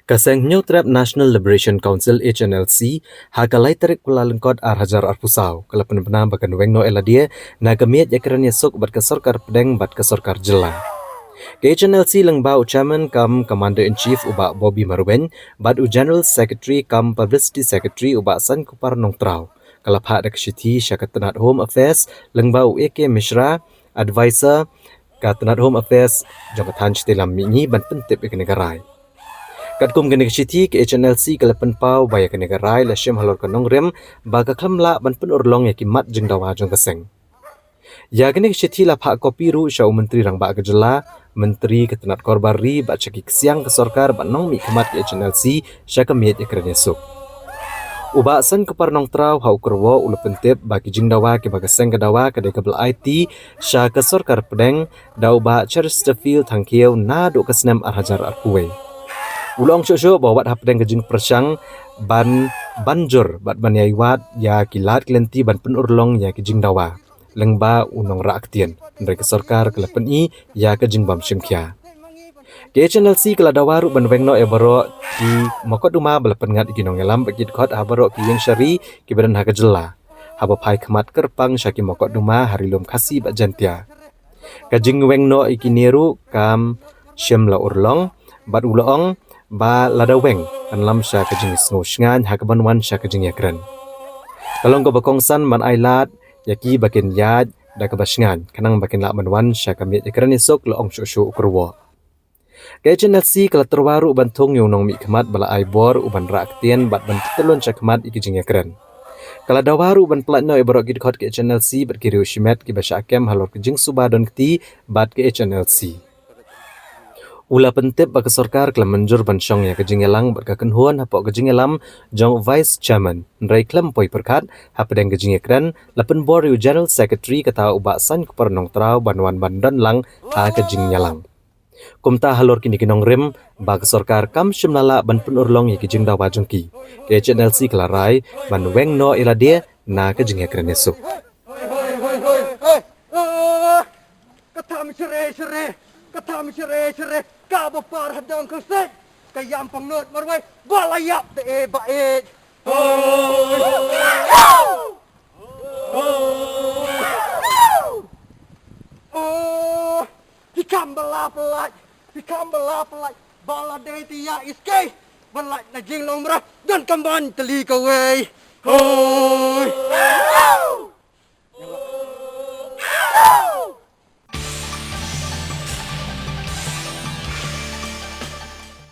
Kaseng New Trap National Liberation Council HNLC hakalai tarik pula lengkot hajar pusau kalau penempena bakan weng no eladia na kemiat yakran yesuk bat kesorkar pedeng bat kesorkar jelang. Ke HNLC lengbau chairman kam commander in chief ubak Bobby Maruben bat u general secretary kam publicity secretary ubak San Kupar Nongtrau. Kalau hak dak syiti syakat tenat home affairs lengbau AK Mishra advisor ka tenat home affairs jabatan cetilam mingi ban pentip ke negara. Katkum gani keciti ke HNLC ke lepen pau baya ke negara la syem halor kanong rem baga klamla ban pen urlong ya kimat jeng dawa jeng keseng. Ya gani keciti la pak kopi ru syau menteri rang ba kejela menteri ketenat korbari ba ceki kesiang ke sorkar ba nong mi kemat ke HNLC syaka miet ya keren esok. Uba San Kupar Nongtrau hau kerwo ulu pentip bagi jeng dawa ke baga seng ke dawa ke dekabel IT syaka sorkar pedeng dau ba Chesterfield tangkiau na do kesenem hajar kuwe. Ulong syok bawa hapdeng kejing persang ban banjur bat ban yaiwat ya kilat kelenti ban penurlong ya kejing dawa lengba unong raktien dari kesorkar kelepen i ya kejing bam syemkia ke HNLC kala dawaru ban wengno e baro di mokot duma belepen ngat ikinong elam begit kot habaro ki yang syari ki badan ha kejela haba pai kemat kerpang syaki mokot duma hari lum kasih bat jantia kejing wengno ikiniru kam syem la urlong bat ulong ba lada weng kan lam sya kejing sngo shngan ha kaban wan sya kejing yakran kalong ko bakongsan man ailat yaki bakin yad da ka basngan kanang bakin la man wan sya kamit yakran isok lo ong shu ukurwo ke HNLC kala terwaru bantung yung nong mi kemat bala aibor uban raktien bat ban telon sya kemat ikijing yakran kala dawaru ban platno ibaro gid khot ke HNLC bat kiriu shimet ki basya akem halor kejing subadon kti bat ke HNLC Ula pentip bagi sorkar kelam menjur bansong ya kejingelang berkakenhuan hapok kejingelam jong vice chairman nrai klam poi perkat hapedeng kejingekran lapen boru general secretary kata ubak San Kupar Nongtrau banwan bandan lang ha kejingyalang kumta halor kini kinong rim bagi sorkar kam syemlala ban penurlong ya kejing dawa jongki ke HNLC kelarai ban weng no iladia na kejingekran esuk katam sere katam sere kabo par hadang kesek kayam pangnot marwai balayap de baik hikam belapelai bala de tia iske balai na jing nomra dan kamban teli kawai